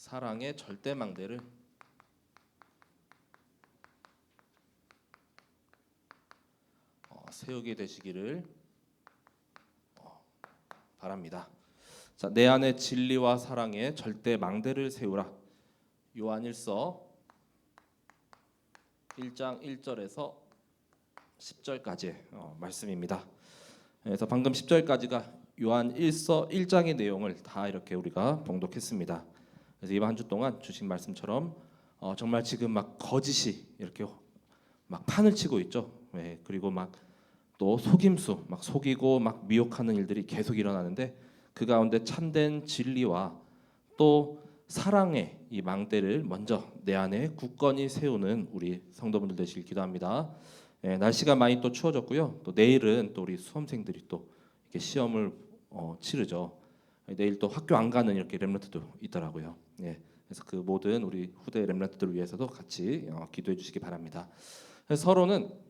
사랑의 절대망대를 세우게 되시기를 바랍니다. 자, 내 안에 진리와 사랑의 절대망대를 세우라. 요한일서 1장 1절에서 10절까지의 말씀입니다. 그래서 방금 10절까지가 요한일서 1장의 내용을 다 이렇게 우리가 봉독했습니다. 그래서 이번 한 주 동안 주신 말씀처럼 정말 지금 막 거짓이 이렇게 막 판을 치고 있죠. 네, 그리고 막 또 속임수, 막 속이고 막 미혹하는 일들이 계속 일어나는데 그 가운데 참된 진리와 또 사랑의 이 망대를 먼저 내 안에 굳건히 세우는 우리 성도분들 되시길 기도합니다. 예, 날씨가 많이 또 추워졌고요. 또 내일은 또 우리 수험생들이 또 이렇게 시험을 치르죠. 내일 또 학교 안 가는 이렇게 렘넌트도 있더라고요. 예, 그래서 그 모든 우리 후대 렘넌트들을 위해서도 같이 기도해 주시기 바랍니다. 서로는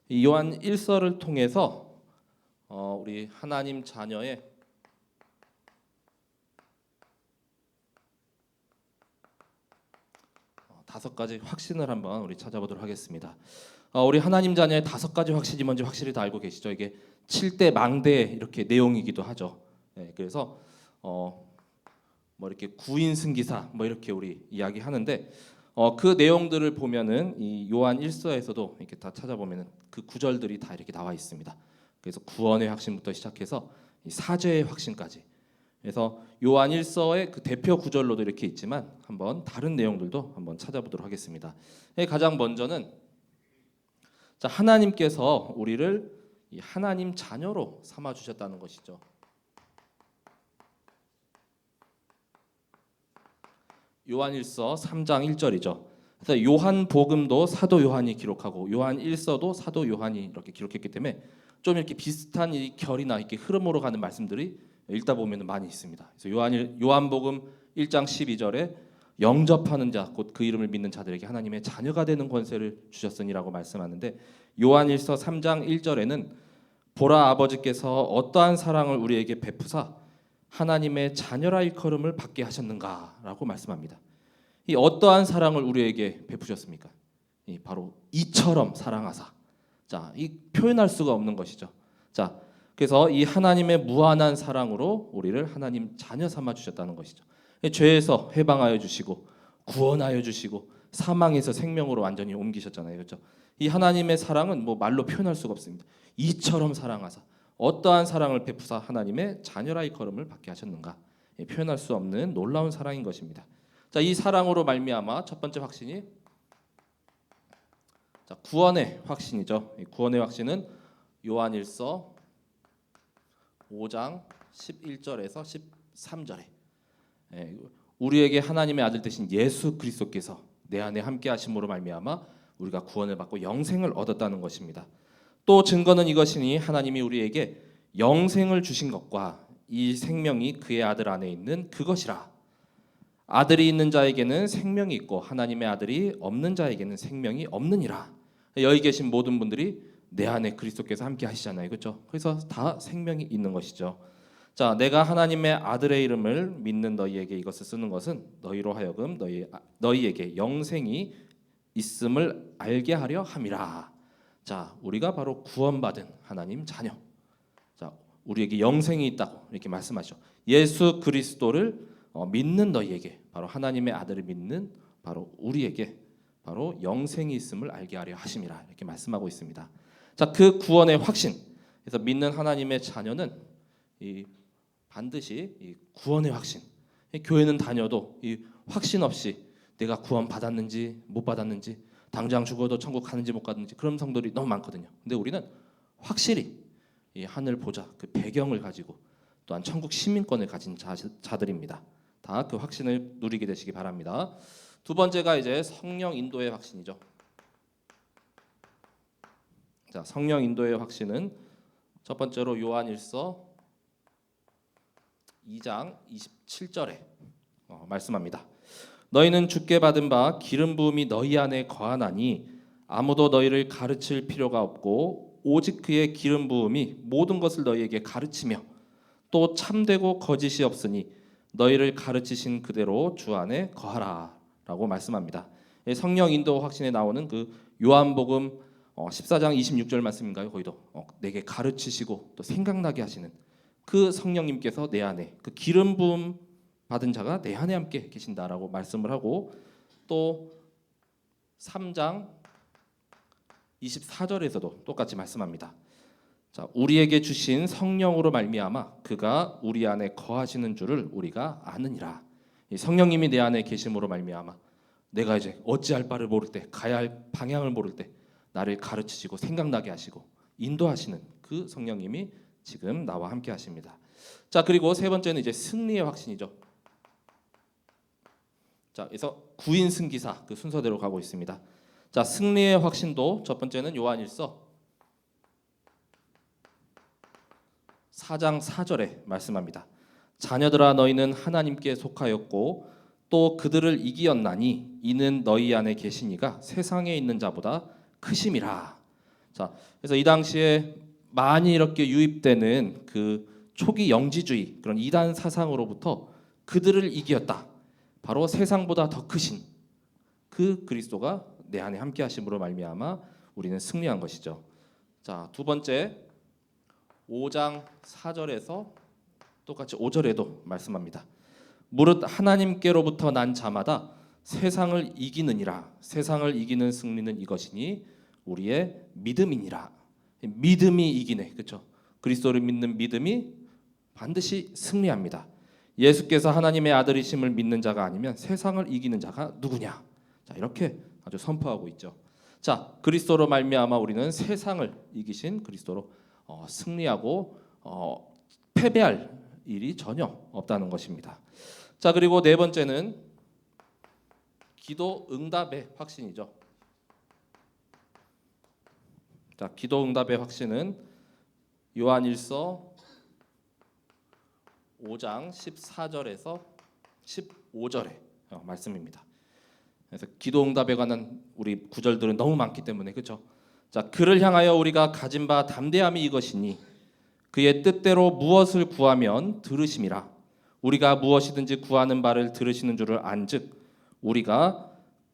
이 요한 1서를 통해서 우리 하나님 자녀의 다섯 가지 확신을 한번 우리 찾아보도록 하겠습니다. 우리 하나님 자녀의 다섯 가지 확신이 뭔지 확실히 다 알고 계시죠? 이게 7대 망대 이렇게 내용이기도 하죠. 네, 그래서 뭐 이렇게 구인 승기사 뭐 이렇게 우리 이야기하는데 그 내용들을 보면은 이 요한 1서에서도 이렇게 다 찾아보면은 그 구절들이 다 이렇게 나와 있습니다. 그래서 구원의 확신부터 시작해서 이 사죄의 확신까지. 그래서 요한 1서의 그 대표 구절로도 이렇게 있지만 한번 다른 내용들도 한번 찾아보도록 하겠습니다. 가장 먼저는 자, 하나님께서 우리를 이 하나님 자녀로 삼아 주셨다는 것이죠. 요한일서 3장 1절이죠. 그래서 요한복음도 사도 요한이 기록하고 요한일서도 사도 요한이 이렇게 기록했기 때문에 좀 이렇게 비슷한 이 결이나 이렇게 흐름으로 가는 말씀들이 읽다 보면 많이 있습니다. 그래서 요한복음 1장 12절에 영접하는 자 곧 그 이름을 믿는 자들에게 하나님의 자녀가 되는 권세를 주셨으니라고 말씀하는데 요한일서 3장 1절에는 보라 아버지께서 어떠한 사랑을 우리에게 베푸사 하나님의 자녀라 일컬음을 받게 하셨는가라고 말씀합니다. 이 어떠한 사랑을 우리에게 베푸셨습니까? 바로 이처럼 사랑하사. 자, 이 표현할 수가 없는 것이죠. 자, 그래서 이 하나님의 무한한 사랑으로 우리를 하나님 자녀 삼아 주셨다는 것이죠. 죄에서 해방하여 주시고 구원하여 주시고 사망에서 생명으로 완전히 옮기셨잖아요. 그렇죠? 이 하나님의 사랑은 뭐 말로 표현할 수가 없습니다. 이처럼 사랑하사. 어떠한 사랑을 베푸사 하나님의 자녀라의 걸음을 받게 하셨는가? 표현할 수 없는 놀라운 사랑인 것입니다. 자, 이 사랑으로 말미암아 첫 번째 확신이 자, 구원의 확신이죠. 이 구원의 확신은 요한일서 5장 11절에서 13절에 우리에게 하나님의 아들 되신 예수 그리스도께서 내 안에 함께 하심으로 말미암아 우리가 구원을 받고 영생을 얻었다는 것입니다. 또 증거는 이것이니 하나님이 우리에게 영생을 주신 것과 이 생명이 그의 아들 안에 있는 그것이라. 아들이 있는 자에게는 생명이 있고 하나님의 아들이 없는 자에게는 생명이 없느니라. 여기 계신 모든 분들이 내 안에 그리스도께서 함께 하시잖아요. 그렇죠? 그래서 다 생명이 있는 것이죠. 자, 내가 하나님의 아들의 이름을 믿는 너희에게 이것을 쓰는 것은 너희로 하여금 너희에게 영생이 있음을 알게 하려 함이라. 자, 우리가 바로 구원받은 하나님 자녀. 자, 우리에게 영생이 있다고 이렇게 말씀하시죠. 예수 그리스도를 믿는 너희에게 바로 하나님의 아들을 믿는 바로 우리에게 바로 영생이 있음을 알게 하려 하심이라 이렇게 말씀하고 있습니다. 자, 그 구원의 확신. 그래서 믿는 하나님의 자녀는 반드시 이 구원의 확신. 교회는 다녀도 이 확신 없이 내가 구원 받았는지 못 받았는지 당장 죽어도 천국 가는지 못 가는지 그런 성도들이 너무 많거든요. 근데 우리는 확실히 이 하늘 보좌 그 배경을 가지고 또한 천국 시민권을 가진 자들입니다. 다 그 확신을 누리게 되시기 바랍니다. 두 번째가 이제 성령 인도의 확신이죠. 자, 성령 인도의 확신은 첫 번째로 요한일서 2장 27절에 말씀합니다. 너희는 주께 받은 바 기름 부음이 너희 안에 거하나니 아무도 너희를 가르칠 필요가 없고 오직 그의 기름 부음이 모든 것을 너희에게 가르치며 또 참되고 거짓이 없으니 너희를 가르치신 그대로 주 안에 거하라라고 말씀합니다. 성령 인도 확신에 나오는 그 요한복음 14장 26절 말씀인가요? 거기도 내게 가르치시고 또 생각나게 하시는 그 성령님께서 내 안에 그 기름 부음 받은 자가 내 안에 함께 계신다라고 말씀을 하고 또 3장 24절에서도 똑같이 말씀합니다. 자, 우리에게 주신 성령으로 말미암아 그가 우리 안에 거하시는 줄을 우리가 아느니라. 이 성령님이 내 안에 계심으로 말미암아 내가 이제 어찌할 바를 모를 때, 가야 할 방향을 모를 때 나를 가르치시고 생각나게 하시고 인도하시는 그 성령님이 지금 나와 함께 하십니다. 자, 그리고 세 번째는 이제 승리의 확신이죠. 자, 그래서 구인 승기사 그 순서대로 가고 있습니다. 자, 승리의 확신도 첫 번째는 요한일서 4장 4절에 말씀합니다. 자녀들아 너희는 하나님께 속하였고 또 그들을 이기었나니 이는 너희 안에 계시니가 세상에 있는 자보다 크심이라. 자, 그래서 이 당시에 많이 이렇게 유입되는 그 초기 영지주의 그런 이단 사상으로부터 그들을 이기었다. 바로 세상보다 더 크신 그 그리스도가 내 안에 함께 하심으로 말미암아 우리는 승리한 것이죠. 자, 두 번째 5장 4절에서 똑같이 5절에도 말씀합니다. 무릇 하나님께로부터 난 자마다 세상을 이기느니라. 세상을 이기는 승리는 이것이니 우리의 믿음이니라. 믿음이 이기네. 그렇죠? 그리스도를 믿는 믿음이 반드시 승리합니다. 예수께서 하나님의 아들이심을 믿는 자가 아니면 세상을 이기는 자가 누구냐? 자, 이렇게 아주 선포하고 있죠. 자, 그리스도로 말미암아 우리는 세상을 이기신 그리스도로 승리하고 패배할 일이 전혀 없다는 것입니다. 자, 그리고 네 번째는 기도 응답의 확신이죠. 자, 기도 응답의 확신은 요한일서 5장 14절에서 15절의 말씀입니다. 그래서 기도 응답에 관한 우리 구절들은 너무 많기 때문에 그렇죠. 자, 그를 향하여 우리가 가진 바 담대함이 이것이니 그의 뜻대로 무엇을 구하면 들으심이라. 우리가 무엇이든지 구하는 바를 들으시는 줄을 안즉 우리가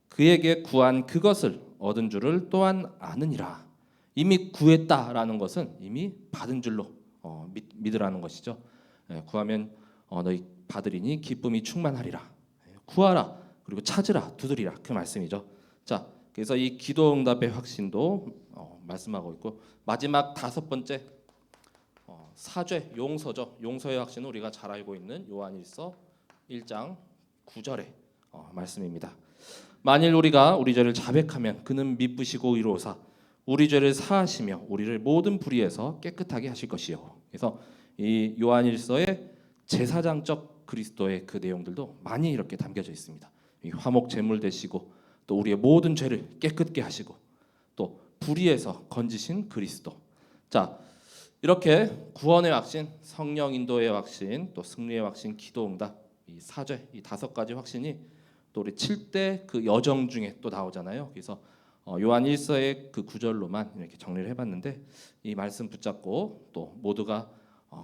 그에게 구한 그것을 얻은 줄을 또한 아느니라. 이미 구했다라는 것은 이미 받은 줄로 믿으라는 것이죠. 구하면 너희 받으리니 기쁨이 충만하리라. 구하라 그리고 찾으라 두드리라 그 말씀이죠. 자, 그래서 이 기도 응답의 확신도 말씀하고 있고 마지막 다섯 번째 사죄 용서죠. 용서의 확신은 우리가 잘 알고 있는 요한일서 1장 9절의 말씀입니다. 만일 우리가 우리 죄를 자백하면 그는 미쁘시고 의로우사 우리 죄를 사하시며 우리를 모든 불의에서 깨끗하게 하실 것이요. 그래서 이 요한일서의 제사장적 그리스도의 그 내용들도 많이 이렇게 담겨져 있습니다. 이 화목 제물 되시고 또 우리의 모든 죄를 깨끗게 하시고 또 불의에서 건지신 그리스도. 자, 이렇게 구원의 확신, 성령 인도의 확신, 또 승리의 확신, 기도 응답, 이 사죄, 이 다섯 가지 확신이 또 우리 7대 그 여정 중에 또 나오잖아요. 그래서 요한 1서의 그 구절로만 이렇게 정리를 해봤는데 이 말씀 붙잡고 또 모두가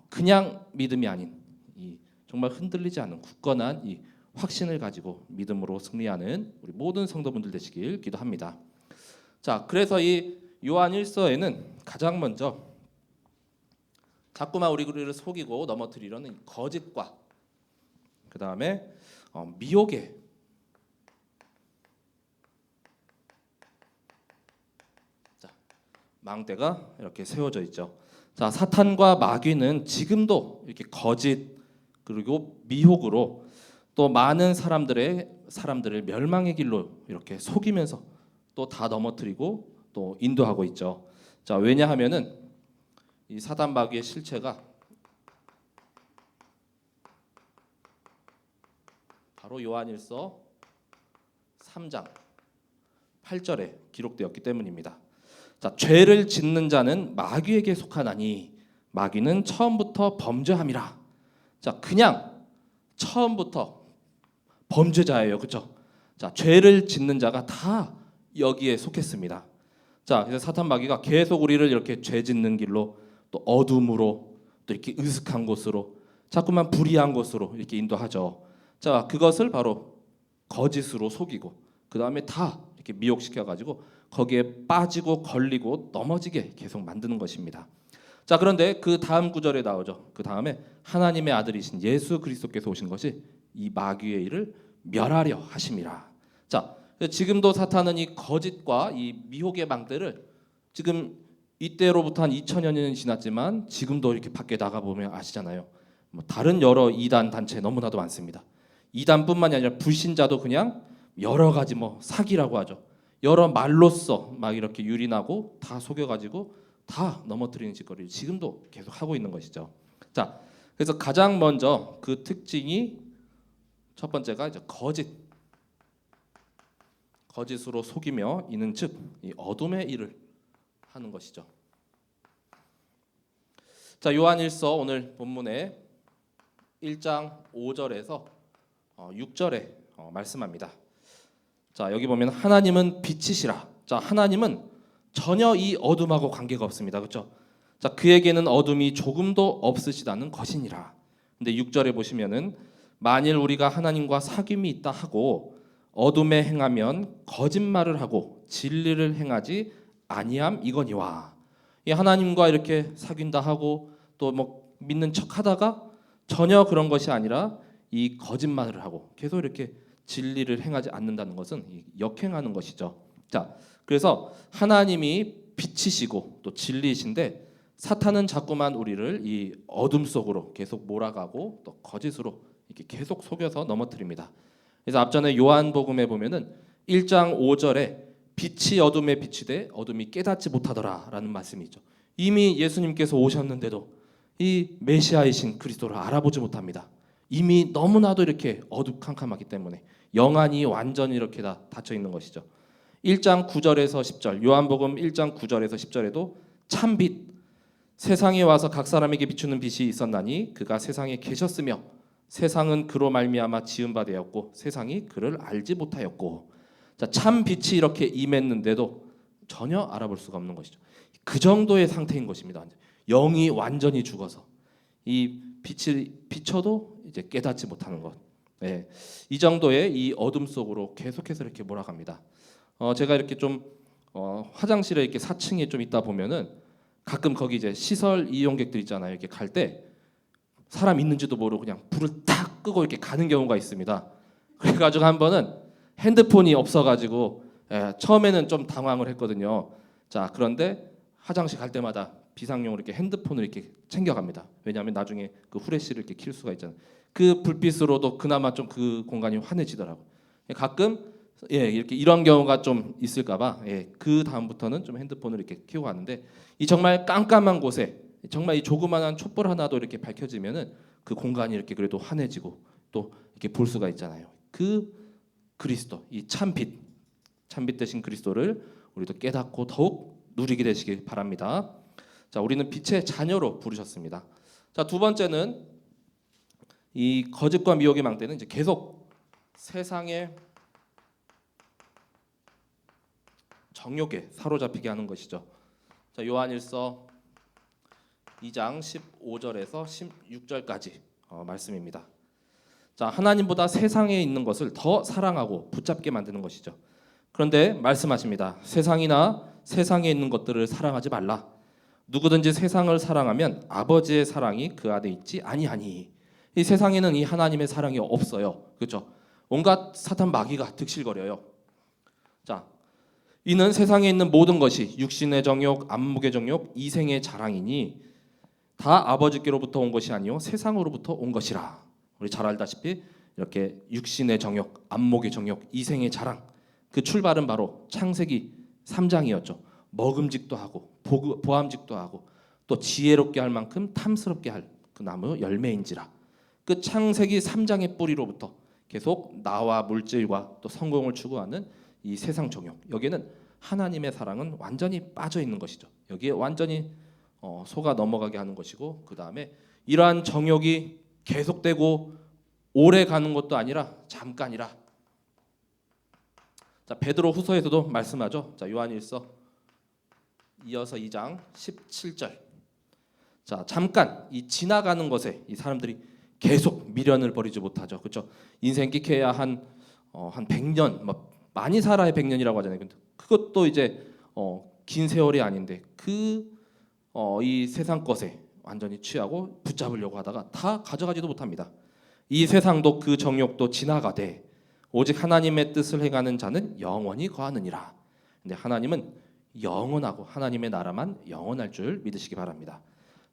그냥 믿음이 아닌 이 정말 흔들리지 않는 굳건한 이 확신을 가지고 믿음으로 승리하는 우리 모든 성도분들 되시길 기도합니다. 자, 그래서 이 요한 1서에는 가장 먼저 자꾸만 우리를 속이고 넘어뜨리려는 거짓과 그 다음에 미혹의 망대가 이렇게 세워져 있죠. 자, 사탄과 마귀는 지금도 이렇게 거짓 그리고 미혹으로 또 많은 사람들을 멸망의 길로 이렇게 속이면서 또 다 넘어뜨리고 또 인도하고 있죠. 자, 왜냐하면은 이 사단 마귀의 실체가 바로 요한일서 3장 8절에 기록되었기 때문입니다. 자, 죄를 짓는 자는 마귀에게 속하나니 마귀는 처음부터 범죄함이라. 자, 그냥 처음부터 범죄자예요. 그렇죠? 자, 죄를 짓는 자가 다 여기에 속했습니다. 자, 그래서 사탄 마귀가 계속 우리를 이렇게 죄 짓는 길로 또 어둠으로 또 이렇게 으슥한 곳으로 자꾸만 불의한 것으로 이렇게 인도하죠. 자, 그것을 바로 거짓으로 속이고 그 다음에 다 이렇게 미혹시켜 가지고 거기에 빠지고 걸리고 넘어지게 계속 만드는 것입니다. 자, 그런데 그 다음 구절에 나오죠. 그 다음에 하나님의 아들이신 예수 그리스도께서 오신 것이 이 마귀의 일을 멸하려 하심이라. 자, 지금도 사탄은 이 거짓과 이 미혹의 망대를 지금 이때로부터 한 2000여 년이 지났지만 지금도 이렇게 밖에 나가 보면 아시잖아요. 뭐 다른 여러 이단 단체 너무나도 많습니다. 이단뿐만이 아니라 불신자도 그냥 여러 가지 뭐 사기라고 하죠. 여러 말로써 막 이렇게 유린하고 다 속여가지고 다 넘어뜨리는 짓거리를 지금도 계속 하고 있는 것이죠. 자, 그래서 가장 먼저 그 특징이 첫 번째가 이제 거짓으로 속이며 이는 즉 이 어둠의 일을 하는 것이죠. 자, 요한일서 오늘 본문에 1장 5절에서 6절에 말씀합니다. 자, 여기 보면 하나님은 빛이시라. 자, 하나님은 전혀 이 어둠하고 관계가 없습니다. 그렇죠? 자, 그에게는 어둠이 조금도 없으시다는 것이니라. 근데 6절에 보시면은 만일 우리가 하나님과 사귐이 있다 하고 어둠에 행하면 거짓말을 하고 진리를 행하지 아니함 이거니와. 이 하나님과 이렇게 사귄다 하고 또 뭐 믿는 척하다가 전혀 그런 것이 아니라 이 거짓말을 하고 계속 이렇게 진리를 행하지 않는다는 것은 역행하는 것이죠. 자, 그래서 하나님이 빛이시고 또 진리이신데 사탄은 자꾸만 우리를 이 어둠 속으로 계속 몰아가고 또 거짓으로 이렇게 계속 속여서 넘어뜨립니다. 그래서 앞전에 요한복음에 보면은 1장 5절에 빛이 어둠에 비치되 어둠이 깨닫지 못하더라라는 말씀이 있죠. 이미 예수님께서 오셨는데도 이 메시아이신 그리스도를 알아보지 못합니다. 이미 너무나도 이렇게 어두컴컴하기 때문에 영안이 완전히 이렇게 다 닫혀 있는 것이죠. 1장 9절에서 10절 요한복음 1장 9절에서 10절에도 참빛 세상에 와서 각 사람에게 비추는 빛이 있었나니 그가 세상에 계셨으며 세상은 그로 말미암아 지은 바 되었고 세상이 그를 알지 못하였고. 자, 참 빛이 이렇게 임했는데도 전혀 알아볼 수가 없는 것이죠. 그 정도의 상태인 것입니다. 영이 완전히 죽어서 이 빛이 비춰도 이제 깨닫지 못하는 것. 네, 이 정도의 이 어둠 속으로 계속해서 이렇게 몰아갑니다. 제가 이렇게 좀 화장실에 이렇게 4층에 좀 있다 보면은 가끔 거기 이제 시설 이용객들 있잖아요. 이렇게 갈 때 사람 있는지도 모르고 그냥 불을 탁 끄고 이렇게 가는 경우가 있습니다. 그래가지고 한 번은 핸드폰이 없어가지고 처음에는 좀 당황을 했거든요. 자, 그런데 화장실 갈 때마다 비상용으로 이렇게 핸드폰을 이렇게 챙겨갑니다. 왜냐하면 나중에 그 후레쉬를 이렇게 킬 수가 있잖아요. 그 불빛으로도 그나마 좀 그 공간이 환해지더라고. 가끔 이렇게 이런 경우가 좀 있을까봐 그 다음부터는 좀 핸드폰을 이렇게 켜고 가는데 이 정말 깜깜한 곳에 정말 이 조그만한 촛불 하나도 이렇게 밝혀지면은 그 공간이 이렇게 그래도 환해지고 또 이렇게 볼 수가 있잖아요. 그 그리스도, 이 참빛 되신 그리스도를 우리도 깨닫고 더욱 누리게 되시길 바랍니다. 자, 우리는 빛의 자녀로 부르셨습니다. 자, 두 번째는 이 거짓과 미혹의 망대는 이제 계속 세상의 정욕에 사로잡히게 하는 것이죠. 자, 요한일서 2장 15절에서 16절까지 말씀입니다. 자, 하나님보다 세상에 있는 것을 더 사랑하고 붙잡게 만드는 것이죠. 그런데 말씀하십니다. 세상이나 세상에 있는 것들을 사랑하지 말라. 누구든지 세상을 사랑하면 아버지의 사랑이 그 안에 있지 아니하니. 이 세상에는 이 하나님의 사랑이 없어요. 그렇죠? 온갖 사탄 마귀가 득실거려요. 자, 이는 세상에 있는 모든 것이 육신의 정욕, 안목의 정욕, 이생의 자랑이니 다 아버지께로부터 온 것이 아니요 세상으로부터 온 것이라. 우리 잘 알다시피 이렇게 육신의 정욕, 안목의 정욕, 이생의 자랑 그 출발은 바로 창세기 3장이었죠. 먹음직도 하고 보암직도 하고 또 지혜롭게 할 만큼 탐스럽게 할 그 나무 열매인지라. 그 창세기 3장의 뿌리로부터 계속 나와 물질과 또 성공을 추구하는 이 세상 정욕, 여기에는 하나님의 사랑은 완전히 빠져 있는 것이죠. 여기에 완전히 속아 넘어가게 하는 것이고, 그 다음에 이러한 정욕이 계속되고 오래 가는 것도 아니라 잠깐이라. 자, 베드로 후서에서도 말씀하죠. 자, 요한일서 이어서 2장 17절. 자, 잠깐 이 지나가는 것에 이 사람들이 계속 미련을 버리지 못하죠. 그렇죠? 인생 끼케야 한 100년, 뭐 많이 살아야 100년이라고 하잖아요. 근데 그것도 이제 긴 세월이 아닌데 이 세상 것에 완전히 취하고 붙잡으려고 하다가 다 가져가지도 못합니다. 이 세상도 그 정욕도 지나가되 오직 하나님의 뜻을 행하는 자는 영원히 거하느니라. 근데 하나님은 영원하고 하나님의 나라만 영원할 줄 믿으시기 바랍니다.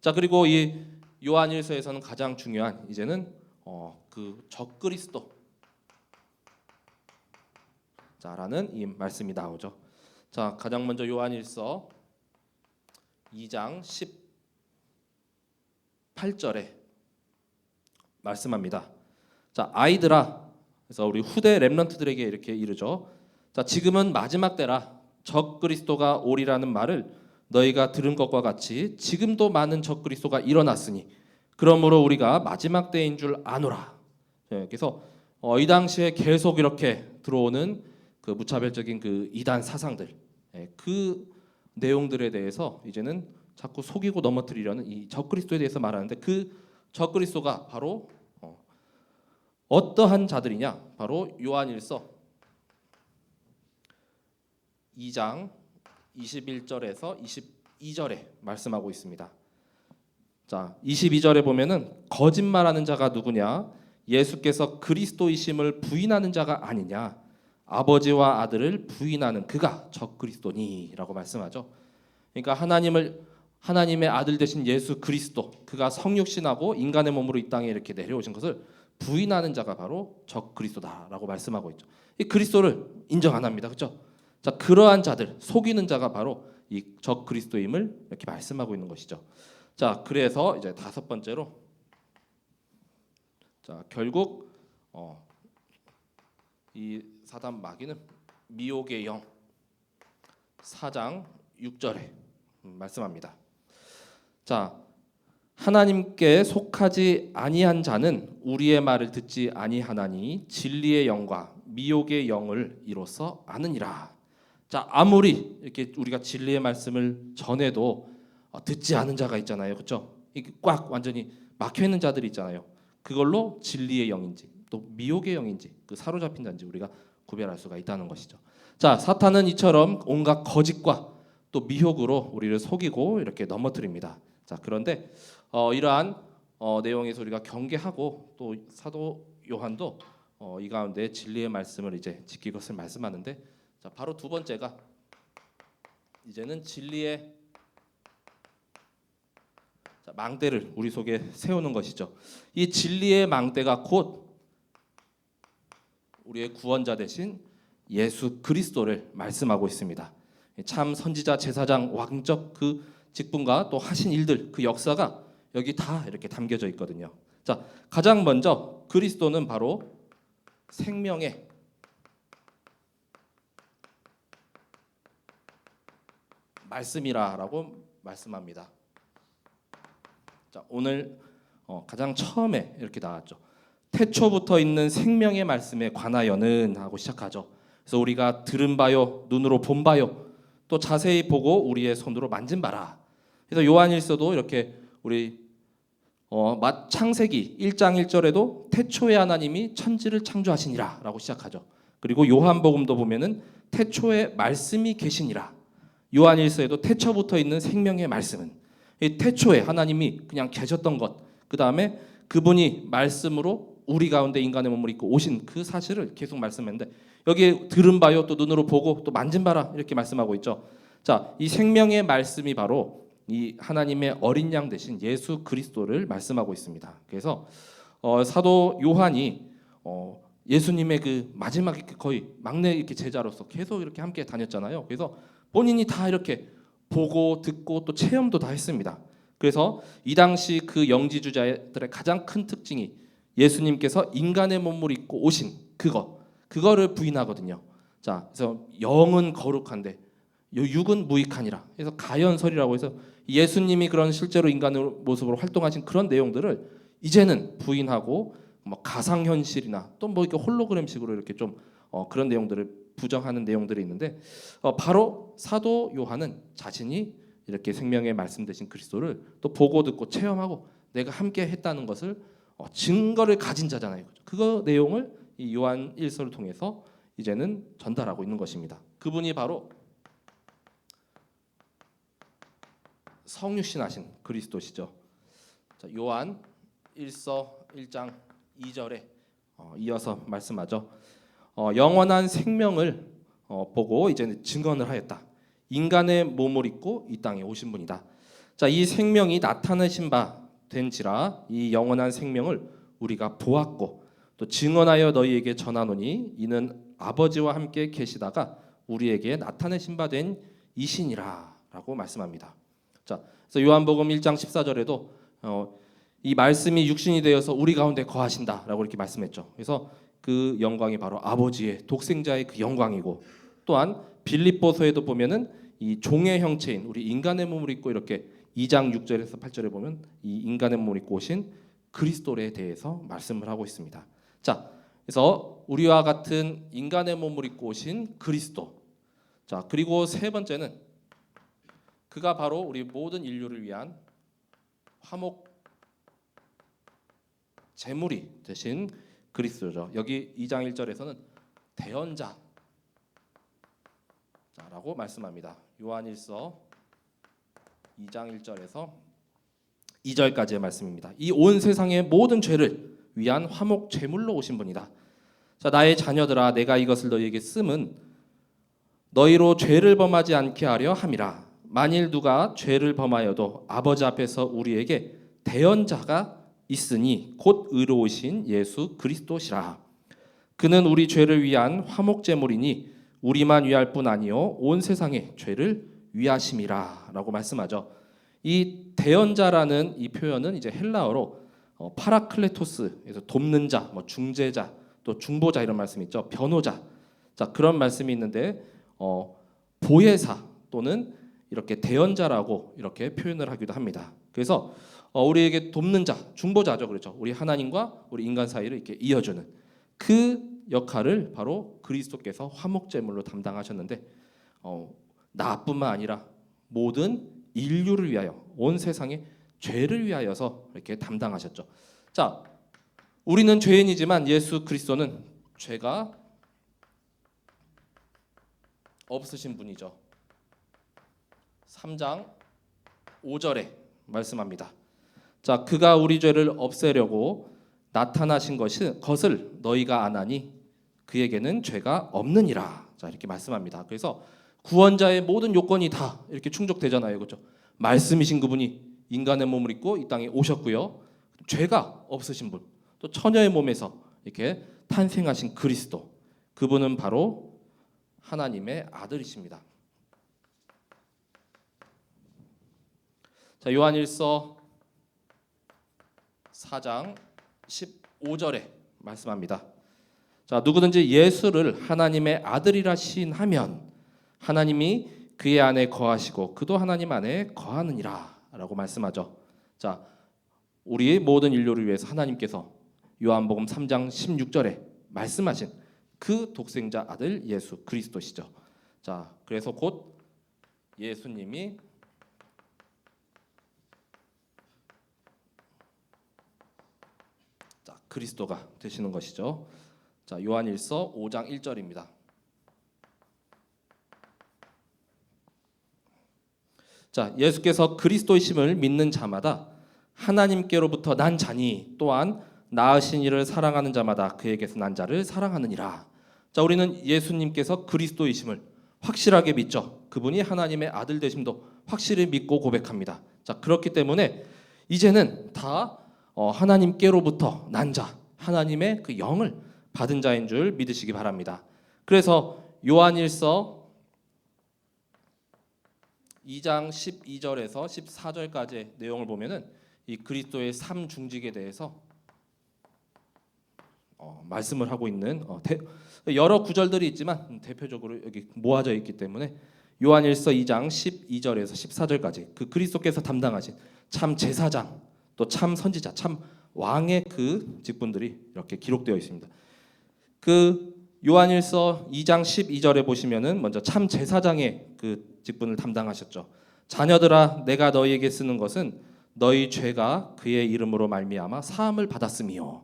자, 그리고 이 요한일서에서는 가장 중요한 이제는 그 적그리스도 자라는 이 말씀이 나오죠. 자, 가장 먼저 요한일서 2장 18절에 말씀합니다. 자, 아이들아, 그래서 우리 후대 렘넌트들에게 이렇게 이르죠. 자, 지금은 마지막 때라. 적그리스도가 오리라는 말을 너희가 들은 것과 같이 지금도 많은 적그리스도가 일어났으니 그러므로 우리가 마지막 때인 줄 아노라. 그래서 이 당시에 계속 이렇게 들어오는 그 무차별적인 그 이단 사상들, 그 내용들에 대해서 이제는 자꾸 속이고 넘어뜨리려는 이 적그리스도에 대해서 말하는데, 그 적그리스도가 바로 어떠한 자들이냐? 바로 요한일서 2장 21절에서 22절에 말씀하고 있습니다. 자, 22절에 보면은 거짓말하는 자가 누구냐? 예수께서 그리스도이심을 부인하는 자가 아니냐? 아버지와 아들을 부인하는 그가 적그리스도니라고 말씀하죠. 그러니까 하나님의 아들 되신 예수 그리스도, 그가 성육신하고 인간의 몸으로 이 땅에 이렇게 내려오신 것을 부인하는 자가 바로 적그리스도다라고 말씀하고 있죠. 이 그리스도를 인정 안 합니다. 그렇죠? 자, 그러한 자들, 속이는 자가 바로 이 적그리스도임을 이렇게 말씀하고 있는 것이죠. 자, 그래서 이제 다섯 번째로, 자, 결국 이 사단 마귀는 미혹의 영 4장 6절에 말씀합니다. 자, 하나님께 속하지 아니한 자는 우리의 말을 듣지 아니하나니 진리의 영과 미혹의 영을 이로써 아느니라. 자, 아무리 이렇게 우리가 진리의 말씀을 전해도 듣지 않은 자가 있잖아요. 그렇죠? 이게 꽉 완전히 막혀 있는 자들이 있잖아요. 그걸로 진리의 영인지 또 미혹의 영인지 그 사로잡힌 자인지 우리가 구별할 수가 있다는 것이죠. 자, 사탄은 이처럼 온갖 거짓과 또 미혹으로 우리를 속이고 이렇게 넘어뜨립니다. 자, 그런데 이러한 내용에서 우리가 경계하고 또 사도 요한도 이 가운데 진리의 말씀을 이제 지킬 것을 말씀하는데, 자, 바로 두 번째가 이제는 진리의 망대를 우리 속에 세우는 것이죠. 이 진리의 망대가 곧 우리의 구원자 되신 예수 그리스도를 말씀하고 있습니다. 참 선지자, 제사장, 왕적 그 직분과 또 하신 일들, 그 역사가 여기 다 이렇게 담겨져 있거든요. 자, 가장 먼저 그리스도는 바로 생명의 말씀이라라고 말씀합니다. 자, 오늘 가장 처음에 이렇게 나왔죠. 태초부터 있는 생명의 말씀에 관하여는 하고 시작하죠. 그래서 우리가 들은 바요, 눈으로 본 바요, 또 자세히 보고 우리의 손으로 만진 바라. 그래서 요한일서도 이렇게 우리 창세기 1장 1절에도 태초에 하나님이 천지를 창조하시니라라고 시작하죠. 그리고 요한복음도 보면은 태초에 말씀이 계시니라. 요한일서에도 태초부터 있는 생명의 말씀은 이 태초에 하나님이 그냥 계셨던 것, 그 다음에 그분이 말씀으로 우리 가운데 인간의 몸을 입고 오신 그 사실을 계속 말씀했는데, 여기에 들은 바요, 또 눈으로 보고 또 만진 바라 이렇게 말씀하고 있죠. 자, 이 생명의 말씀이 바로 이 하나님의 어린 양 되신 예수 그리스도를 말씀하고 있습니다. 그래서 사도 요한이 예수님의 그 마지막 거의 막내 이렇게 제자로서 계속 이렇게 함께 다녔잖아요. 그래서 본인이 다 이렇게 보고 듣고 또 체험도 다 했습니다. 그래서 이 당시 그 영지주자들의 가장 큰 특징이 예수님께서 인간의 몸을 입고 오신 그거를 부인하거든요. 자, 그래서 영은 거룩한데 육은 무익하니라. 그래서 가연설이라고 해서 예수님이 그런 실제로 인간의 모습으로 활동하신 그런 내용들을 이제는 부인하고 뭐 가상현실이나 또 뭐 이렇게 홀로그램식으로 이렇게 좀 그런 내용들을 부정하는 내용들이 있는데, 바로 사도 요한은 자신이 이렇게 생명의 말씀 되신 그리스도를 또 보고 듣고 체험하고 내가 함께 했다는 것을 증거를 가진 자잖아요. 그거 내용을 이 요한 1서를 통해서 이제는 전달하고 있는 것입니다. 그분이 바로 성육신하신 그리스도시죠. 자, 요한 1서 1장 2절에 이어서 말씀하죠. 영원한 생명을 보고 이제는 증언을 하였다. 인간의 몸을 입고 이 땅에 오신 분이다. 자, 이 생명이 나타내신 바 된지라 이 영원한 생명을 우리가 보았고 또 증언하여 너희에게 전하노니 이는 아버지와 함께 계시다가 우리에게 나타내신 바 된 이신이라라고 말씀합니다. 자, 그래서 요한복음 1장 14절에도 이 말씀이 육신이 되어서 우리 가운데 거하신다라고 이렇게 말씀했죠. 그래서 그 영광이 바로 아버지의 독생자의 그 영광이고 또한 빌립보서에도 보면은 이 종의 형체인 우리 인간의 몸을 입고 이렇게 2장 6절에서 8절에 보면 이 인간의 몸을 입고 오신 그리스도에 대해서 말씀을 하고 있습니다. 자, 그래서 우리와 같은 인간의 몸을 입고 오신 그리스도. 자, 그리고 세 번째는 그가 바로 우리 모든 인류를 위한 화목 제물이 되신 그리스도죠. 여기 2장 1절에서는 대언자라고 말씀합니다. 요한일서 2장 1절에서 2절까지의 말씀입니다. 이 온 세상의 모든 죄를 위한 화목 제물로 오신 분이다. 자, 나의 자녀들아, 내가 이것을 너희에게 씀은 너희로 죄를 범하지 않게 하려 함이라. 만일 누가 죄를 범하여도 아버지 앞에서 우리에게 대언자가 있으니 곧 의로우신 예수 그리스도시라. 그는 우리 죄를 위한 화목 제물이니 우리만 위할 뿐 아니요 온 세상의 죄를 위하심이라라고 말씀하죠. 이 대언자라는 이 표현은 이제 헬라어로 파라클레토스에서 돕는 자, 뭐 중재자, 또 중보자 이런 말씀이 있죠. 변호자. 자, 그런 말씀이 있는데 보혜사 또는 이렇게 대언자라고 이렇게 표현을 하기도 합니다. 그래서 우리에게 돕는 자, 중보자죠, 그렇죠. 우리 하나님과 우리 인간 사이를 이렇게 이어주는 그 역할을 바로 그리스도께서 화목제물로 담당하셨는데 나뿐만 아니라 모든 인류를 위하여 온 세상의 죄를 위하여서 이렇게 담당하셨죠. 자, 우리는 죄인이지만 예수 그리스도는 죄가 없으신 분이죠. 3장 5절에 말씀합니다. 자, 그가 우리 죄를 없애려고 나타나신 것을 너희가 아나니 그에게는 죄가 없느니라. 자, 이렇게 말씀합니다. 그래서 구원자의 모든 요건이 다 이렇게 충족되잖아요, 그렇죠? 말씀이신 그분이 인간의 몸을 입고 이 땅에 오셨고요. 죄가 없으신 분, 또 처녀의 몸에서 이렇게 탄생하신 그리스도, 그분은 바로 하나님의 아들이십니다. 자, 요한일서 4장 15절에 말씀합니다. 자, 누구든지 예수를 하나님의 아들이라 시인하면 하나님이 그의 안에 거하시고 그도 하나님 안에 거하느니라라고 말씀하죠. 자, 우리 모든 인류를 위해서 하나님께서 요한복음 3장 16절에 말씀하신 그 독생자 아들 예수 그리스도시죠. 자, 그래서 곧 예수님이 그리스도가 되시는 것이죠. 자, 요한일서 5장 1절입니다. 자, 예수께서 그리스도이심을 믿는 자마다 하나님께로부터 난 자니 또한 낳으신 이를 사랑하는 자마다 그에게서 난 자를 사랑하느니라. 자, 우리는 예수님께서 그리스도이심을 확실하게 믿죠. 그분이 하나님의 아들 되심도 확실히 믿고 고백합니다. 자, 그렇기 때문에 이제는 다 하나님께로부터 난 자, 하나님의 그 영을 받은 자인 줄 믿으시기 바랍니다. 그래서 요한일서 2장 12절에서 14절까지의 내용을 보면은 이 그리스도의 삶 중직에 대해서 말씀을 하고 있는 여러 구절들이 있지만 대표적으로 여기 모아져 있기 때문에 요한일서 2장 12절에서 14절까지 그 그리스도께서 담당하신 참 제사장 또 참 선지자 참 왕의 그 직분들이 이렇게 기록되어 있습니다. 그 요한일서 2장 12절에 보시면은 먼저 참 제사장의 그 직분을 담당하셨죠. 자녀들아, 내가 너희에게 쓰는 것은 너희 죄가 그의 이름으로 말미암아 사함을 받았음이요.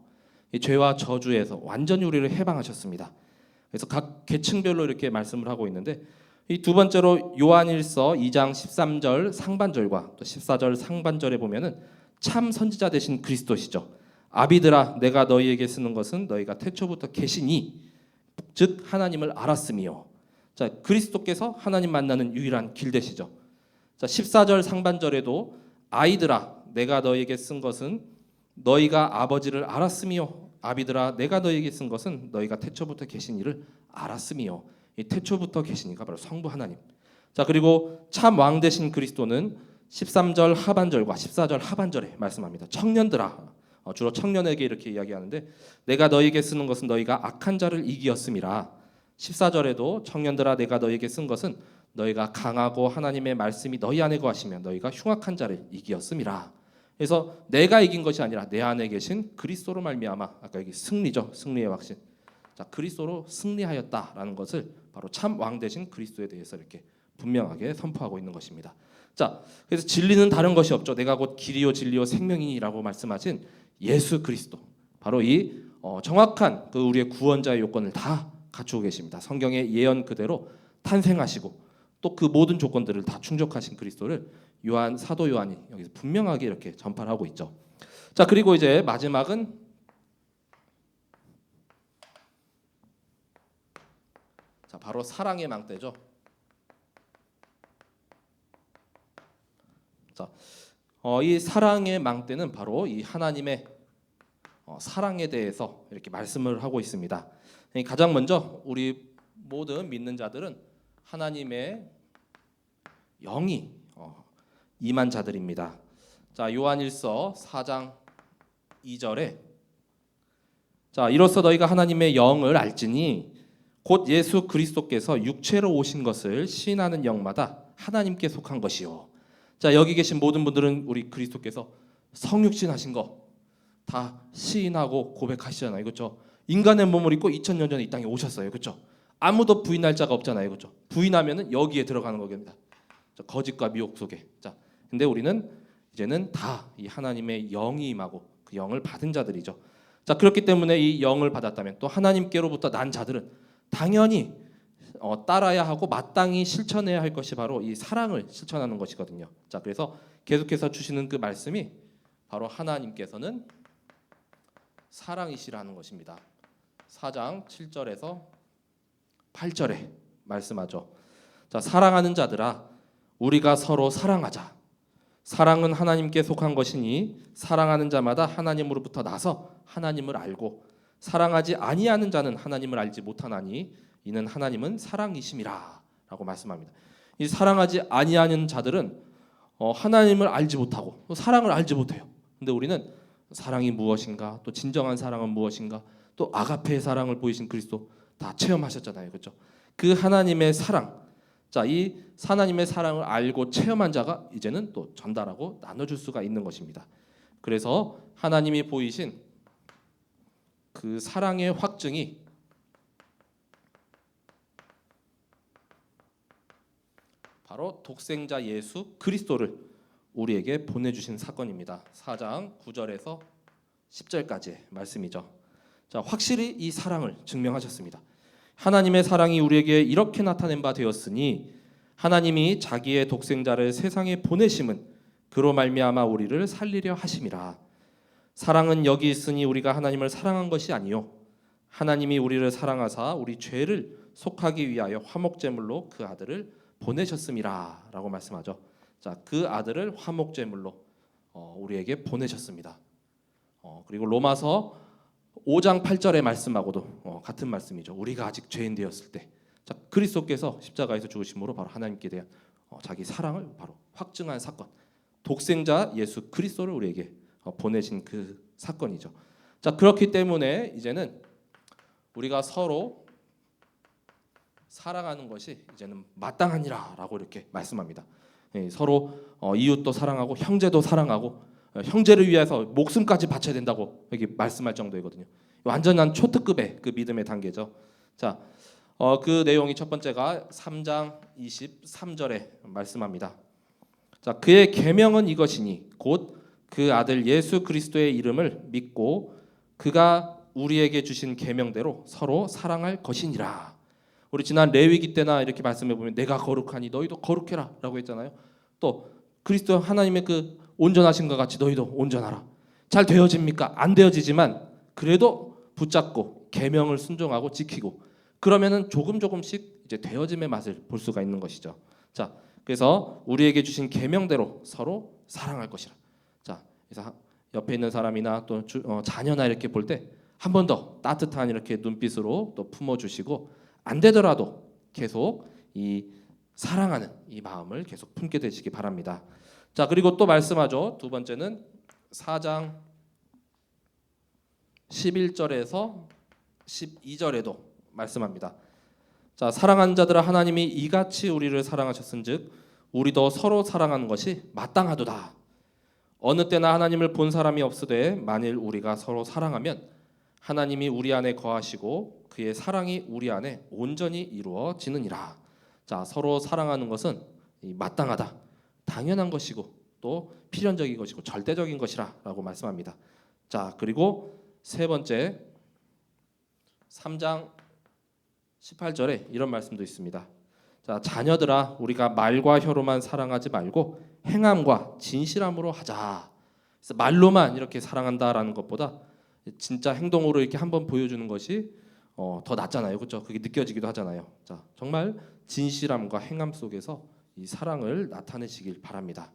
이 죄와 저주에서 완전히 우리를 해방하셨습니다. 그래서 각 계층별로 이렇게 말씀을 하고 있는데 이 두 번째로 요한일서 2장 13절 상반절과 또 14절 상반절에 보면은 참 선지자 되신 그리스도시죠. 아비들아 내가 너희에게 쓰는 것은 너희가 태초부터 계시니 즉 하나님을 알았음이요. 자, 그리스도께서 하나님 만나는 유일한 길 되시죠. 자, 14절 상반절에도 아이들아 내가 너희에게 쓴 것은 너희가 아버지를 알았음이요. 아비들아 내가 너희에게 쓴 것은 너희가 태초부터 계신 이를 알았음이요. 이 태초부터 계시니까 바로 성부 하나님. 자, 그리고 참 왕 되신 그리스도는 13절 하반절과 14절 하반절에 말씀합니다. 청년들아, 주로 청년에게 이렇게 이야기하는데 내가 너희에게 쓰는 것은 너희가 악한 자를 이기었음이라. 14절에도 청년들아 내가 너희에게 쓴 것은 너희가 강하고 하나님의 말씀이 너희 안에 거하시며 너희가 흉악한 자를 이기었음이라. 그래서 내가 이긴 것이 아니라 내 안에 계신 그리스도로 말미암아, 아까 여기 승리죠. 승리의 확신. 자, 그리스도로 승리하였다라는 것을 바로 참 왕 되신 그리스도에 대해서 이렇게 분명하게 선포하고 있는 것입니다. 자, 그래서 진리는 다른 것이 없죠. 내가 곧 길이요 진리요 생명이라고 말씀하신 예수 그리스도. 바로 이 정확한 그 우리의 구원자의 요건을 다 갖추고 계십니다. 성경의 예언 그대로 탄생하시고 또 그 모든 조건들을 다 충족하신 그리스도를 사도 요한이 여기서 분명하게 이렇게 전파를 하고 있죠. 자, 그리고 이제 마지막은 자, 바로 사랑의 망대죠. 자, 이 사랑의 망대는 바로 이 하나님의 사랑에 대해서 이렇게 말씀을 하고 있습니다. 가장 먼저 우리 모든 믿는 자들은 하나님의 영이 임한 자들입니다. 자, 요한일서 4장 2절에 자, 이로써 너희가 하나님의 영을 알지니 곧 예수 그리스도께서 육체로 오신 것을 시인하는 영마다 하나님께 속한 것이요. 자, 여기 계신 모든 분들은 우리 그리스도께서 성육신 하신 거 다 시인하고 고백하시잖아요. 그렇죠? 인간의 몸을 입고 2000년 전에 이 땅에 오셨어요. 그렇죠? 아무도 부인할 자가 없잖아요. 그렇죠? 부인하면은 여기에 들어가는 겁니다. 거짓과 미혹 속에. 자, 근데 우리는 이제는 다 이 하나님의 영이 임하고 그 영을 받은 자들이죠. 자, 그렇기 때문에 이 영을 받았다면 또 하나님께로부터 난 자들은 당연히 따라야 하고 마땅히 실천해야 할 것이 바로 이 사랑을 실천하는 것이거든요. 자, 그래서 계속해서 주시는 그 말씀이 바로 하나님께서는 사랑이시라는 것입니다. 4장 7절에서 8절에 말씀하죠. 자, 사랑하는 자들아 우리가 서로 사랑하자. 사랑은 하나님께 속한 것이니 사랑하는 자마다 하나님으로부터 나서 하나님을 알고 사랑하지 아니하는 자는 하나님을 알지 못하나니 이는 하나님은 사랑이심이라 라고 말씀합니다. 이 사랑하지 아니하는 자들은 하나님을 알지 못하고 또 사랑을 알지 못해요. 근데 우리는 사랑이 무엇인가, 또 진정한 사랑은 무엇인가, 또 아가페의 사랑을 보이신 그리스도 다 체험하셨잖아요. 그렇죠? 그 하나님의 사랑, 자, 이 하나님의 사랑을 알고 체험한 자가 이제는 또 전달하고 나눠줄 수가 있는 것입니다. 그래서 하나님이 보이신 그 사랑의 확증이 바로 독생자 예수 그리스도를 우리에게 보내주신 사건입니다. 4장 9절에서 10절까지의 말씀이죠. 자, 확실히 이 사랑을 증명하셨습니다. 하나님의 사랑이 우리에게 이렇게 나타낸 바 되었으니 하나님이 자기의 독생자를 세상에 보내심은 그로 말미암아 우리를 살리려 하심이라. 사랑은 여기 있으니 우리가 하나님을 사랑한 것이 아니요 하나님이 우리를 사랑하사 우리 죄를 속하기 위하여 화목제물로 그 아들을 보내셨음이라 라고 말씀하죠. 자, 그 아들을 화목제물로 우리에게 보내셨습니다. 그리고 로마서 5장 8절의 말씀하고도 같은 말씀이죠. 우리가 아직 죄인 되었을 때, 자, 그리스도께서 십자가에서 죽으심으로 바로 하나님께 대한 자기 사랑을 바로 확증한 사건, 독생자 예수 그리스도를 우리에게 보내신 그 사건이죠. 자, 그렇기 때문에 이제는 우리가 서로 사랑하는 것이 이제는 마땅하니라라고 이렇게 말씀합니다. 서로 이웃도 사랑하고 형제도 사랑하고 형제를 위해서 목숨까지 바쳐야 된다고 여기 말씀할 정도이거든요. 완전한 초특급의 그 믿음의 단계죠. 자, 그 내용이 첫 번째가 3장 23절에 말씀합니다. 자, 그의 계명은 이것이니 곧 그 아들 예수 그리스도의 이름을 믿고 그가 우리에게 주신 계명대로 서로 사랑할 것이니라. 우리 지난 레위기 때나 이렇게 말씀해 보면 내가 거룩하니 너희도 거룩해라라고 했잖아요. 또 그리스도 하나님의 그 온전하신 것 같이 너희도 온전하라. 잘 되어집니까? 안 되어지지만 그래도 붙잡고 계명을 순종하고 지키고 그러면은 조금씩 이제 되어짐의 맛을 볼 수가 있는 것이죠. 자, 그래서 우리에게 주신 계명대로 서로 사랑할 것이라. 자, 그래서 옆에 있는 사람이나 또 자녀나 이렇게 볼 때 한 번 더 따뜻한 이렇게 눈빛으로 또 품어주시고 안 되더라도 계속 이 사랑하는 이 마음을 계속 품게 되시기 바랍니다. 자, 그리고 또 말씀하죠. 두 번째는 4장 11절에서 12절에도 말씀합니다. 자, 사랑하는 자들아 하나님이 이같이 우리를 사랑하셨은즉 우리도 서로 사랑하는 것이 마땅하도다. 어느 때나 하나님을 본 사람이 없으되 만일 우리가 서로 사랑하면 하나님이 우리 안에 거하시고 그의 사랑이 우리 안에 온전히 이루어지느니라. 자, 서로 사랑하는 것은 마땅하다, 당연한 것이고 또 필연적인 것이고 절대적인 것이라라고 말씀합니다. 자, 그리고 세 번째 3장 18절에 이런 말씀도 있습니다. 자, 자녀들아 우리가 말과 혀로만 사랑하지 말고 행함과 진실함으로 하자. 그래서 말로만 이렇게 사랑한다라는 것보다 진짜 행동으로 이렇게 한번 보여주는 것이 더 낫잖아요, 그렇죠? 그게 느껴지기도 하잖아요. 자, 정말 진실함과 행함 속에서 이 사랑을 나타내시길 바랍니다.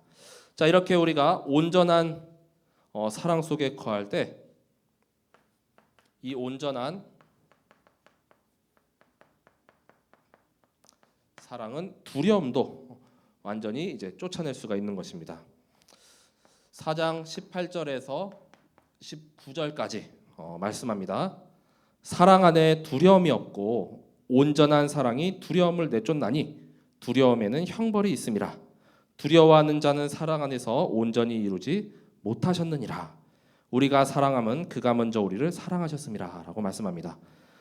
자, 이렇게 우리가 온전한 사랑 속에 거할 때 이 온전한 사랑은 두려움도 완전히 이제 쫓아낼 수가 있는 것입니다. 4장 18절에서 19절까지 말씀합니다. 사랑 안에 두려움이 없고 온전한 사랑이 두려움을 내쫓나니 두려움에는 형벌이 있음이라. 두려워하는 자는 사랑 안에서 온전히 이루지 못하셨느니라. 우리가 사랑함은 그가 먼저 우리를 사랑하셨음이라라고 말씀합니다.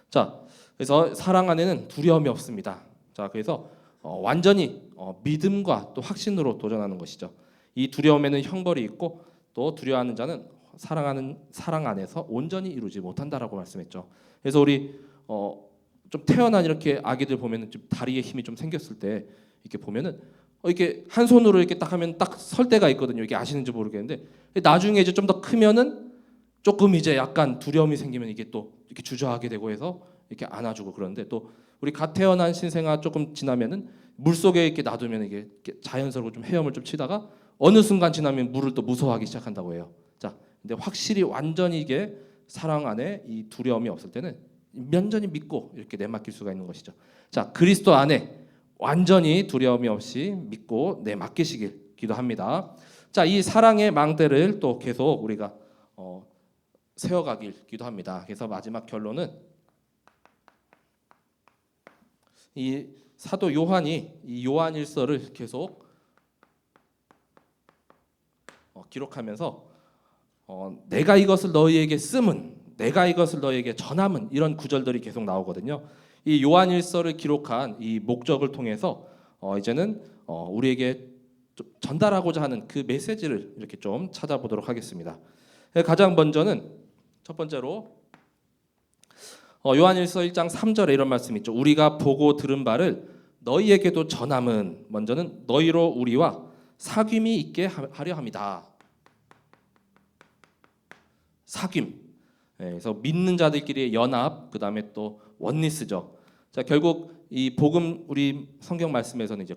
자, 그래서 사랑 안에는 두려움이 없습니다. 자, 그래서 완전히 믿음과 또 확신으로 도전하는 것이죠. 이 두려움에는 형벌이 있고 또 두려워하는 자는 사랑 안에서 온전히 이루지 못한다라고 말씀했죠. 그래서 우리 좀 태어난 이렇게 아기들 보면은 좀 다리에 힘이 좀 생겼을 때 이렇게 보면은 이렇게 한 손으로 이렇게 딱 하면 딱 설 때가 있거든요. 이게 아시는지 모르겠는데 나중에 이제 좀 더 크면은 조금 이제 약간 두려움이 생기면 이게 또 이렇게 주저하게 되고 해서 이렇게 안아주고 그러는데 또 우리 갓 태어난 신생아 조금 지나면은 물 속에 이렇게 놔두면 이게 자연스럽고 좀 헤엄을 좀 치다가 어느 순간 지나면 물을 또 무서워하기 시작한다고 해요. 자, 근데 확실히 완전히 이게 사랑 안에 이 두려움이 없을 때는 면전히 믿고 이렇게 내맡길 수가 있는 것이죠. 자, 그리스도 안에 완전히 두려움이 없이 믿고 내맡기시길 기도합니다. 자, 이 사랑의 망대를 또 계속 우리가 세워가길 기도합니다. 그래서 마지막 결론은 이 사도 요한이 이 요한일서를 계속 기록하면서 내가 이것을 너희에게 쓰면, 내가 이것을 너희에게 전함은 이런 구절들이 계속 나오거든요. 이 요한일서를 기록한 이 목적을 통해서 이제는 우리에게 좀 전달하고자 하는 그 메시지를 이렇게 좀 찾아보도록 하겠습니다. 가장 먼저는 첫 번째로 요한일서 1장 3절에 이런 말씀이 있죠. 우리가 보고 들은 바를 너희에게도 전함은, 먼저는 너희로 우리와 사귐이 있게 하려 함이다. 사귐. 그래서 믿는 자들끼리의 연합, 그 다음에 또 원리스죠. 자, 결국 이 복음 우리 성경 말씀에서는 이제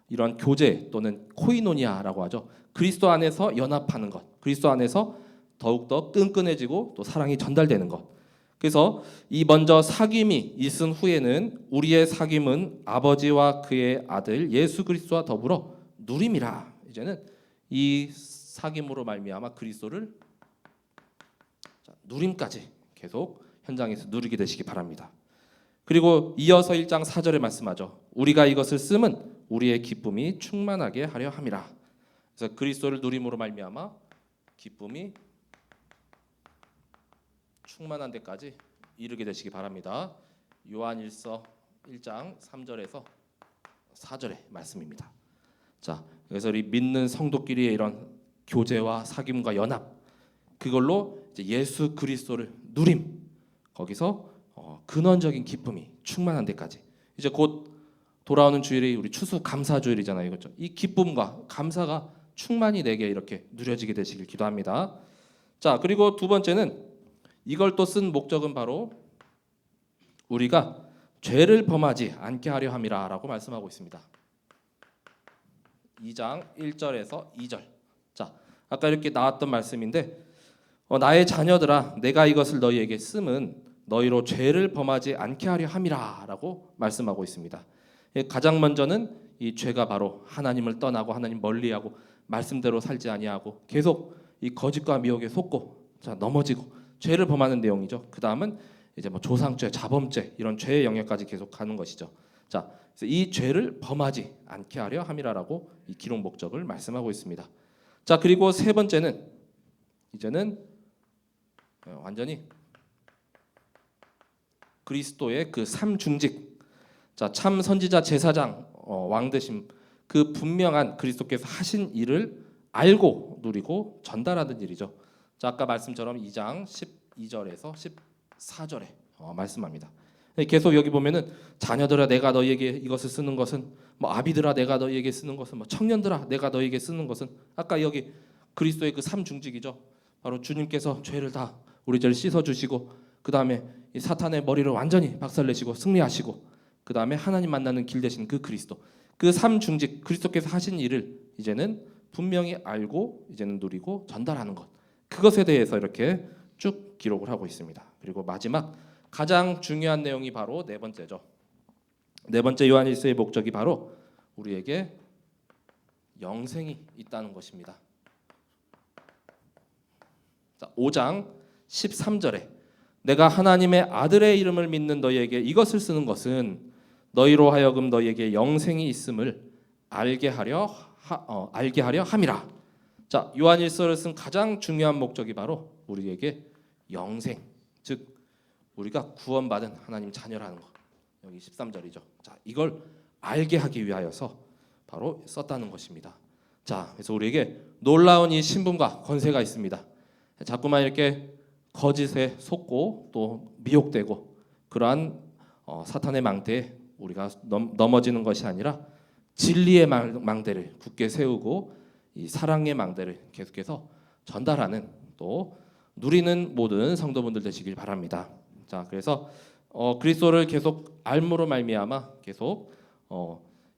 이러한 교제 또는 코이노니아라고 하죠. 그리스도 안에서 연합하는 것, 그리스도 안에서 더욱더 끈끈해지고 또 사랑이 전달되는 것. 그래서 이 먼저 사귐이 있은 후에는 우리의 사귐은 아버지와 그의 아들 예수 그리스도와 더불어 누림이라. 이제는 이 사귐으로 말미암아 그리스도를 누림까지 계속 현장에서 누리게 되시기 바랍니다. 그리고 이어서 1장 4절에 말씀하죠. 우리가 이것을 쓰면 우리의 기쁨이 충만하게 하려 함이라. 그래서 그리스도를 누림으로 말미암아 기쁨이 충만한 데까지 이르게 되시기 바랍니다. 요한일서 1장 3절에서 4절의 말씀입니다. 자, 그래서 우리 믿는 성도끼리의 이런 교제와 사귐과 연합, 그걸로 이제 예수 그리스도를 누림, 거기서 근원적인 기쁨이 충만한 데까지, 이제 곧 돌아오는 주일이 우리 추수 감사 주일이잖아요. 그렇죠? 이 기쁨과 감사가 충만히 내게 이렇게 누려지게 되시길 기도합니다. 자, 그리고 두 번째는 이걸 또 쓴 목적은 바로 우리가 죄를 범하지 않게 하려 함이라라고 말씀하고 있습니다. 2장 1절에서 2절. 자, 아까 이렇게 나왔던 말씀인데, 나의 자녀들아, 내가 이것을 너희에게 쓰면 너희로 죄를 범하지 않게 하려 함이라라고 말씀하고 있습니다. 가장 먼저는 이 죄가 바로 하나님을 떠나고 하나님 멀리하고 말씀대로 살지 아니하고 계속 이 거짓과 미혹에 속고, 자, 넘어지고 죄를 범하는 내용이죠. 그 다음은 이제 뭐 조상죄, 자범죄 이런 죄의 영역까지 계속 가는 것이죠. 자, 그래서 이 죄를 범하지 않게 하려 함이라라고 이 기록 목적을 말씀하고 있습니다. 자, 그리고 세 번째는 이제는 완전히 그리스도의 그 삼중직, 자, 참 선지자, 제사장, 왕 되심, 그 분명한 그리스도께서 하신 일을 알고 누리고 전달하는 일이죠. 자, 아까 말씀처럼 2장 12절에서 14절에 말씀합니다. 계속 여기 보면은 자녀들아 내가 너희에게 이것을 쓰는 것은, 뭐 아비들아 내가 너희에게 쓰는 것은, 뭐 청년들아 내가 너희에게 쓰는 것은, 아까 여기 그리스도의 그 삼중직이죠. 바로 주님께서 죄를 다 우리 죄를 씻어 주시고, 그 다음에 이 사탄의 머리를 완전히 박살내시고 승리하시고, 그 다음에 하나님 만나는 길 되신 그 그리스도, 그 삼중직 그리스도께서 하신 일을 이제는 분명히 알고 이제는 누리고 전달하는 것, 그것에 대해서 이렇게 쭉 기록을 하고 있습니다. 그리고 마지막 가장 중요한 내용이 바로 네 번째죠. 네 번째 요한일서의 목적이 바로 우리에게 영생이 있다는 것입니다. 자, 5장 13절에 내가 하나님의 아들의 이름을 믿는 너희에게 이것을 쓰는 것은 너희로 하여금 너희에게 영생이 있음을 알게 하려 함이라. 자, 요한일서를 쓴 가장 중요한 목적이 바로 우리에게 영생, 즉 우리가 구원받은 하나님 자녀라는 것. 여기 13절이죠. 자, 이걸 알게 하기 위하여서 바로 썼다는 것입니다. 자, 그래서 우리에게 놀라운 이 신분과 권세가 있습니다. 자꾸만 이렇게 거짓에 속고 또 미혹되고 그러한 사탄의 망대에 우리가 넘어지는 것이 아니라 진리의 망대를 굳게 세우고 이 사랑의 망대를 계속해서 전달하는, 또 누리는 모든 성도분들 되시길 바랍니다. 자, 그래서 그리스도를 계속 알므로 말미암아 계속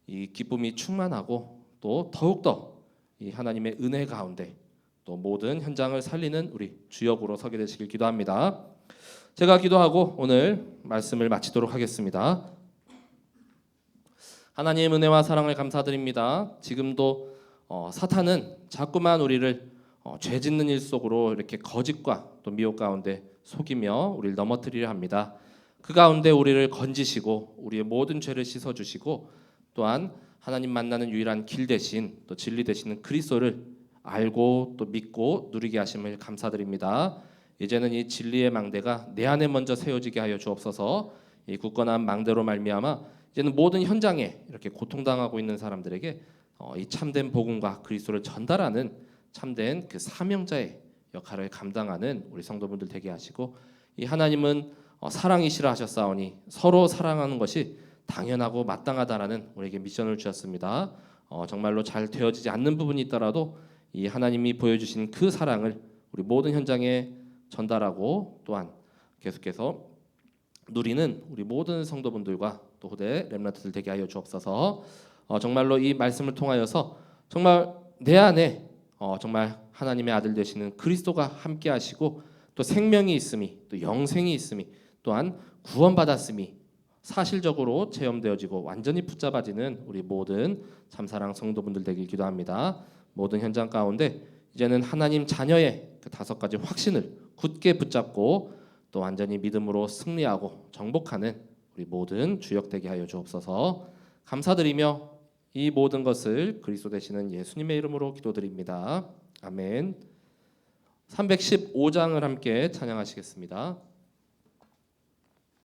이 기쁨이 충만하고 또 더욱더 이 하나님의 은혜 가운데 또 모든 현장을 살리는 우리 주역으로 서게 되시길 기도합니다. 제가 기도하고 오늘 말씀을 마치도록 하겠습니다. 하나님의 은혜와 사랑을 감사드립니다. 지금도 사탄은 자꾸만 우리를 죄 짓는 일 속으로 이렇게 거짓과 또 미혹 가운데 속이며 우리를 넘어뜨리려 합니다. 그 가운데 우리를 건지시고 우리의 모든 죄를 씻어주시고, 또한 하나님 만나는 유일한 길 대신 또 진리 되시는 그리스도를 알고 또 믿고 누리게 하심을 감사드립니다. 이제는 이 진리의 망대가 내 안에 먼저 세워지게 하여 주옵소서. 이 굳건한 망대로 말미암아 이제는 모든 현장에 이렇게 고통당하고 있는 사람들에게 이 참된 복음과 그리스도를 전달하는 참된 그 사명자의 역할을 감당하는 우리 성도분들 되게 하시고, 이 하나님은 사랑이시라 하셨사오니 서로 사랑하는 것이 당연하고 마땅하다라는 우리에게 미션을 주셨습니다. 정말로 잘 되어지지 않는 부분이 있더라도 이 하나님이 보여주신 그 사랑을 우리 모든 현장에 전달하고 또한 계속해서 누리는 우리 모든 성도분들과 또 후대 렘넌트들 되게 하여 주옵소서. 정말로 이 말씀을 통하여서 정말 내 안에 정말 하나님의 아들 되시는 그리스도가 함께 하시고 또 생명이 있음이, 또 영생이 있음이, 또한 구원받았음이 사실적으로 체험되어지고 완전히 붙잡아지는 우리 모든 참사랑 성도분들 되길 기도합니다. 모든 현장 가운데 이제는 하나님 자녀의 그 5가지 확신을 굳게 붙잡고 또 완전히 믿음으로 승리하고 정복하는 우리 모든 주역 되게 하여 주옵소서. 감사드리며 이 모든 것을 그리스도 되시는 예수님의 이름으로 기도드립니다. 아멘. 315장을 함께 찬양하시겠습니다.